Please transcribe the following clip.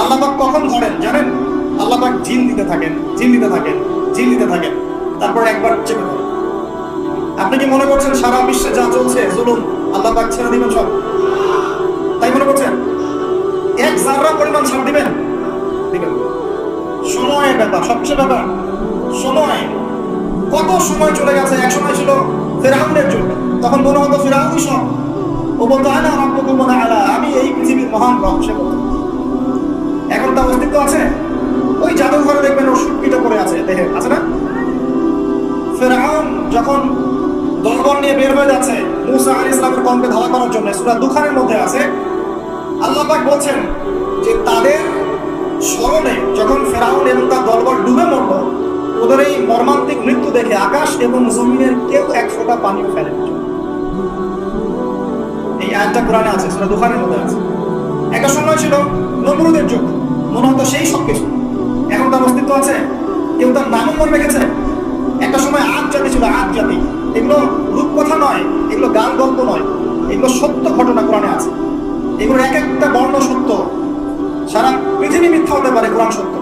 আল্লাহ পাক কখন ধরেন জানেন? আল্লাহ পাক জিন দিতে থাকেন, জিন দিতে থাকেন, জিন দিতে থাকেন, তারপর একবার চেপে ধরেন। আপনি কি মনে করছেন সারা বিশ্বে যা চলছে জুলুম আল্লাহ পাক ছেড়ে দিবেন সব? তাই মনে করছেন? এক জাররা পরিমাণ ছাড় দিবেন? দিবেন। সময়ের ব্যাপার, সবচেয়ে ব্যাপার সময়। কত সময় চলে গেছে। এক সময় ছিল ফেরাউনের যুগ, তখন মনে হতো ফেরাউনই সব। ও বলতো আনা রাব্বুকুম আলা, আমি এই পৃথিবীর মহান রব। সে বলতো। এখন তার অস্তিত্ব আছে? ওই জাদুঘরে দেখবেন ওর সুটকিটা পড়ে আছে, দেখে আছে না? ফেরাউন যখন দলবল নিয়ে বের হয়ে যাচ্ছে মুসা আলাইহিস সালামের কওমকে ধাওয়া করার জন্য, সূরা দুখানের মধ্যে আছে, আল্লাহ পাক বলছেন যে তাদের স্মরণে যখন ফেরাউন এবং তার দলবল ডুবে মরল, ওদের এই মর্মান্তিক মৃত্যু দেখে আকাশ এবং জমিনের কেউ এক ফোঁটা পানিও ফেলেনি। এই আয়াতটা কোরআনে আছে, সূরা দুখানের মধ্যে আছে। একটা সময় ছিল নমরুদের যুগ, মনে হতো সেই সবকিছু। এখন তার অস্তিত্ব আছে? কেউ তার নামও মনে রেখেছে? একটা সময় আদ জাতি ছিল, আদ জাতি। এগুলো রূপকথা নয়, এগুলো গান গল্প নয়, এগুলো সত্য ঘটনা কোরআনে আছে। এগুলো এক একটা বর্ণ সত্য। সারা পৃথিবী মিথ্যা হতে পারে, কোরআন সত্য।